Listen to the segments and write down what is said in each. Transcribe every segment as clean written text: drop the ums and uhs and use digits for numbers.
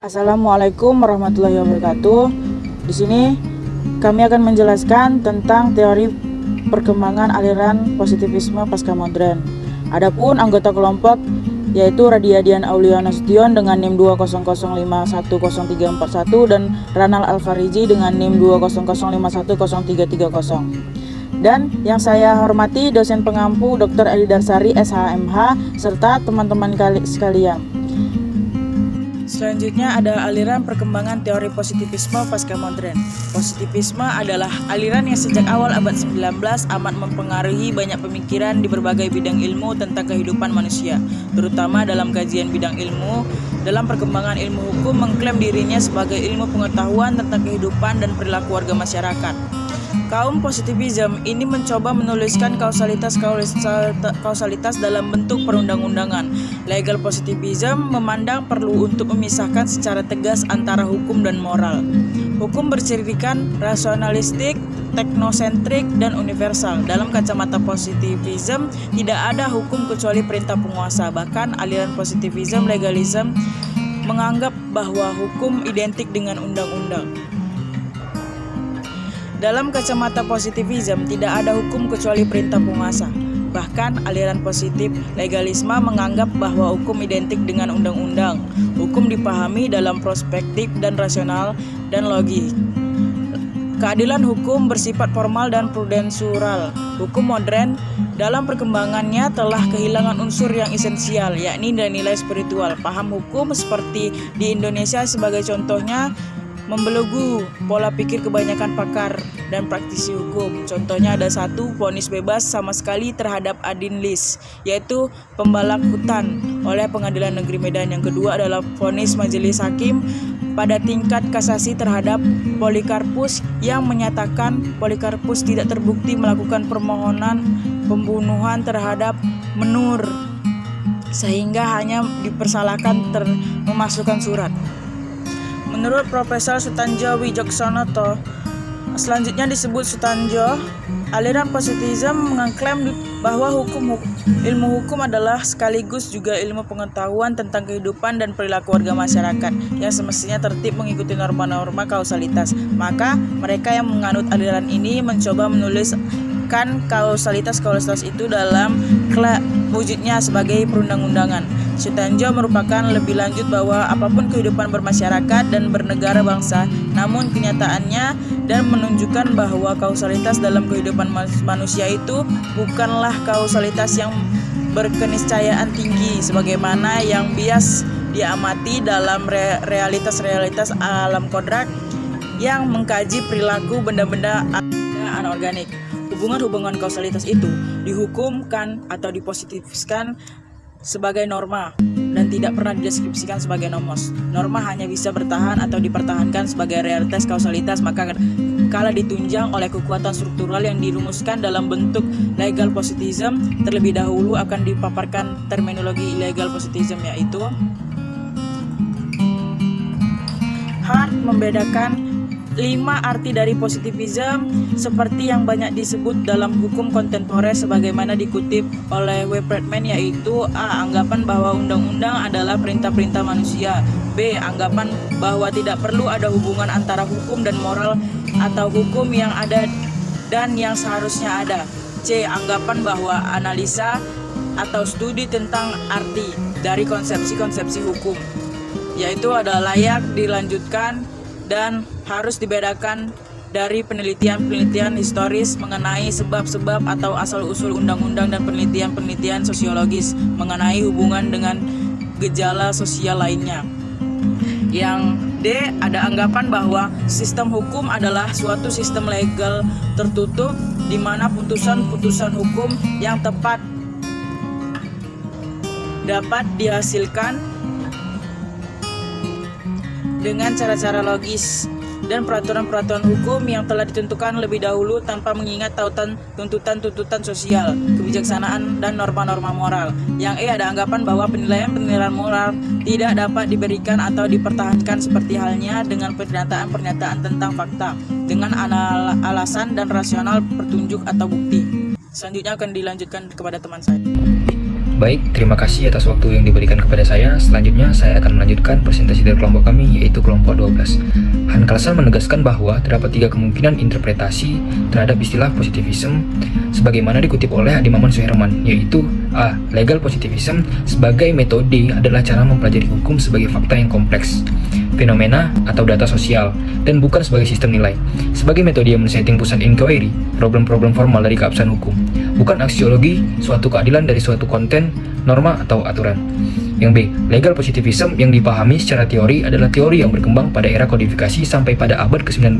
Assalamualaikum warahmatullahi wabarakatuh. Di sini kami akan menjelaskan tentang teori perkembangan aliran positivisme pasca modern. Adapun anggota kelompok yaitu Radiadian Aulia Nasution dengan NIM 200510341 dan Ranal Alfariji dengan NIM 200510330. Dan yang saya hormati dosen pengampu Dr. Eli Darsari SHMH serta teman-teman sekalian. Selanjutnya ada aliran perkembangan teori positivisme pasca modern. Positivisme adalah aliran yang sejak awal abad 19 amat mempengaruhi banyak pemikiran di berbagai bidang ilmu tentang kehidupan manusia, terutama dalam kajian bidang ilmu. Dalam perkembangan ilmu hukum mengklaim dirinya sebagai ilmu pengetahuan tentang kehidupan dan perilaku warga masyarakat. Kaum positivism ini mencoba menuliskan kausalitas dalam bentuk perundang-undangan. Legal positivism memandang perlu untuk memisahkan secara tegas antara hukum dan moral. Hukum bercirikan rasionalistik, teknosentrik, dan universal. Dalam kacamata positivism, tidak ada hukum kecuali perintah penguasa. Bahkan aliran positivism legalism menganggap bahwa hukum identik dengan undang-undang. Dalam kacamata positivism, tidak ada hukum kecuali perintah penguasa. Bahkan aliran positif legalisme menganggap bahwa hukum identik dengan undang-undang. Hukum dipahami dalam perspektif dan rasional dan logik. Keadilan hukum bersifat formal dan prudensial. Hukum modern dalam perkembangannya telah kehilangan unsur yang esensial, yakni nilai spiritual. Paham hukum seperti di Indonesia sebagai contohnya membelenggu pola pikir kebanyakan pakar dan praktisi hukum. Contohnya ada satu, vonis bebas sama sekali terhadap Adin Lis, yaitu pembalak hutan oleh Pengadilan Negeri Medan. Yang kedua adalah vonis majelis hakim pada tingkat kasasi terhadap Polikarpus yang menyatakan Polikarpus tidak terbukti melakukan permohonan pembunuhan terhadap Menur, sehingga hanya dipersalahkan memasukkan surat. Menurut Profesor Sutanjo Wijaksonoto, selanjutnya disebut Sutanjo, aliran positivism mengklaim bahwa ilmu hukum adalah sekaligus juga ilmu pengetahuan tentang kehidupan dan perilaku warga masyarakat yang semestinya tertib mengikuti norma-norma kausalitas. Maka mereka yang menganut aliran ini mencoba menuliskan kausalitas itu dalam wujudnya sebagai perundang-undangan. Sutanjo merupakan lebih lanjut bahwa apapun kehidupan bermasyarakat dan bernegara bangsa, namun kenyataannya dan menunjukkan bahwa kausalitas dalam kehidupan manusia itu bukanlah kausalitas yang berkeniscayaan tinggi sebagaimana yang bias diamati dalam realitas alam kodrat yang mengkaji perilaku benda-benda anorganik. Hubungan-hubungan kausalitas itu dihukumkan atau dipositifkan sebagai norma dan tidak pernah dideskripsikan sebagai nomos. Norma hanya bisa bertahan atau dipertahankan sebagai realitas kausalitas maka kala ditunjang oleh kekuatan struktural yang dirumuskan dalam bentuk legal positivism. Terlebih dahulu akan dipaparkan terminologi legal positivism, yaitu Hart membedakan 5 arti dari positivism seperti yang banyak disebut dalam hukum kontemporer sebagaimana dikutip oleh W. Friedman, yaitu A. Anggapan bahwa undang-undang adalah perintah-perintah manusia. B. Anggapan bahwa tidak perlu ada hubungan antara hukum dan moral atau hukum yang ada dan yang seharusnya ada. C. Anggapan bahwa analisa atau studi tentang arti dari konsepsi-konsepsi hukum, yaitu ada layak dilanjutkan dan harus dibedakan dari penelitian-penelitian historis mengenai sebab-sebab atau asal-usul undang-undang dan penelitian-penelitian sosiologis mengenai hubungan dengan gejala sosial lainnya. Yang D, ada anggapan bahwa sistem hukum adalah suatu sistem legal tertutup di mana putusan-putusan hukum yang tepat dapat dihasilkan dengan cara-cara logis dan peraturan-peraturan hukum yang telah ditentukan lebih dahulu tanpa mengingat tuntutan-tuntutan sosial, kebijaksanaan, dan norma-norma moral. Yang E, ada anggapan bahwa penilaian-penilaian moral tidak dapat diberikan atau dipertahankan seperti halnya dengan pernyataan-pernyataan tentang fakta dengan alasan dan rasional petunjuk atau bukti. Selanjutnya akan dilanjutkan kepada teman saya. Baik, terima kasih atas waktu yang diberikan kepada saya. Selanjutnya, saya akan melanjutkan presentasi dari kelompok kami, yaitu kelompok 12. Hans Kelsen menegaskan bahwa terdapat 3 kemungkinan interpretasi terhadap istilah positivism sebagaimana dikutip oleh Adimaman Suherman, yaitu A. Legal positivism sebagai metode adalah cara mempelajari hukum sebagai fakta yang kompleks, fenomena atau data sosial, dan bukan sebagai sistem nilai. Sebagai metode yang men-setting pusat inquiry, problem-problem formal dari keabsahan hukum, bukan aksiologi suatu keadilan dari suatu konten, norma, atau aturan. Yang B. Legal positivism yang dipahami secara teori adalah teori yang berkembang pada era kodifikasi sampai pada abad ke-19.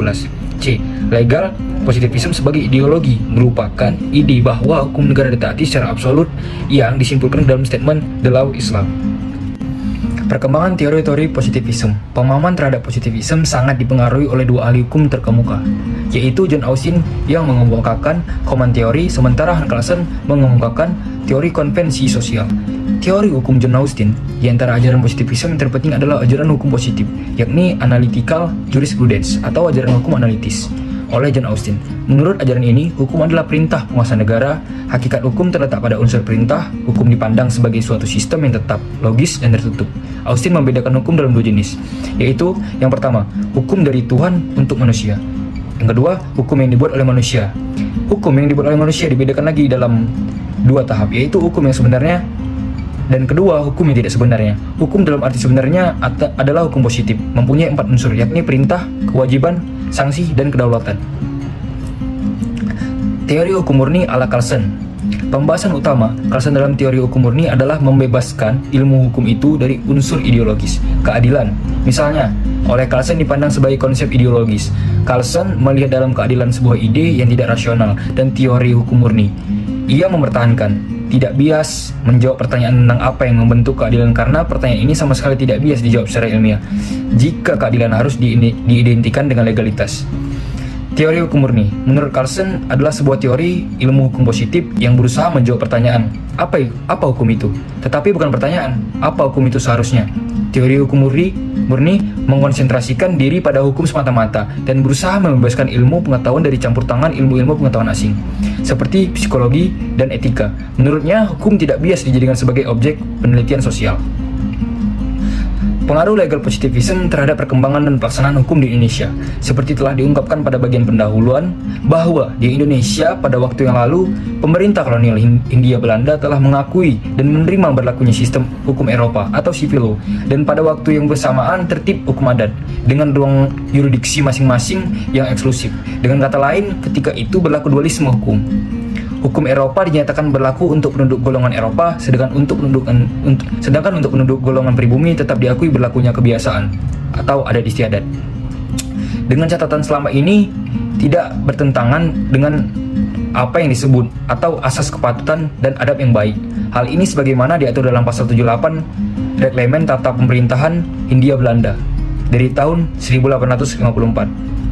C. Legal positivism sebagai ideologi merupakan ide bahwa hukum negara ditaati secara absolut yang disimpulkan dalam statement The Law Islam. Perkembangan teori-teori positivism. Pemahaman terhadap positivism sangat dipengaruhi oleh 2 ahli hukum terkemuka, yaitu John Austin yang mengemukakan common theory, sementara Hans Kelsen mengemukakan teori konvensi sosial. Teori hukum John Austin, di antara ajaran positivism yang terpenting adalah ajaran hukum positif, yakni analytical jurisprudence atau ajaran hukum analitis. Oleh John Austin, menurut ajaran ini, hukum adalah perintah penguasa negara. Hakikat hukum terletak pada unsur perintah. Hukum dipandang sebagai suatu sistem yang tetap, logis, dan tertutup. Austin membedakan hukum dalam 2 jenis, yaitu yang pertama, hukum dari Tuhan untuk manusia. Yang kedua, hukum yang dibuat oleh manusia. Hukum yang dibuat oleh manusia dibedakan lagi dalam 2 tahap, yaitu hukum yang sebenarnya dan kedua, hukum yang tidak sebenarnya. Hukum dalam arti sebenarnya adalah hukum positif, mempunyai 4 unsur, yakni perintah, kewajiban, sanksi, dan kedaulatan. Teori hukum murni ala Kelsen. Pembahasan utama Kelsen dalam teori hukum murni adalah membebaskan ilmu hukum itu dari unsur ideologis. Keadilan, misalnya, oleh Kelsen dipandang sebagai konsep ideologis. Kelsen melihat dalam keadilan sebuah ide yang tidak rasional dan teori hukum murni. Ia mempertahankan tidak bias menjawab pertanyaan tentang apa yang membentuk keadilan karena pertanyaan ini sama sekali tidak bias dijawab secara ilmiah jika keadilan harus diidentikan dengan legalitas. Teori hukum murni menurut Kelsen adalah sebuah teori ilmu hukum positif yang berusaha menjawab pertanyaan apa hukum itu, tetapi bukan pertanyaan apa hukum itu seharusnya. Teori hukum murni mengkonsentrasikan diri pada hukum semata-mata dan berusaha membebaskan ilmu pengetahuan dari campur tangan ilmu-ilmu pengetahuan asing, seperti psikologi dan etika. Menurutnya, hukum tidak bias dijadikan sebagai objek penelitian sosial. Pengaruh legal positivism terhadap perkembangan dan pelaksanaan hukum di Indonesia. Seperti telah diungkapkan pada bagian pendahuluan, bahwa di Indonesia pada waktu yang lalu, pemerintah kolonial Hindia Belanda telah mengakui dan menerima berlakunya sistem hukum Eropa atau civil law, dan pada waktu yang bersamaan tertib hukum adat, dengan ruang yurisdiksi masing-masing yang eksklusif. Dengan kata lain, ketika itu berlaku dualisme hukum. Hukum Eropa dinyatakan berlaku untuk penduduk golongan Eropa, sedangkan untuk penduduk golongan pribumi tetap diakui berlakunya kebiasaan atau adat istiadat. Dengan catatan selama ini tidak bertentangan dengan apa yang disebut atau asas kepatutan dan adab yang baik. Hal ini sebagaimana diatur dalam pasal 78 Reglemen Tata Pemerintahan Hindia Belanda dari tahun 1854.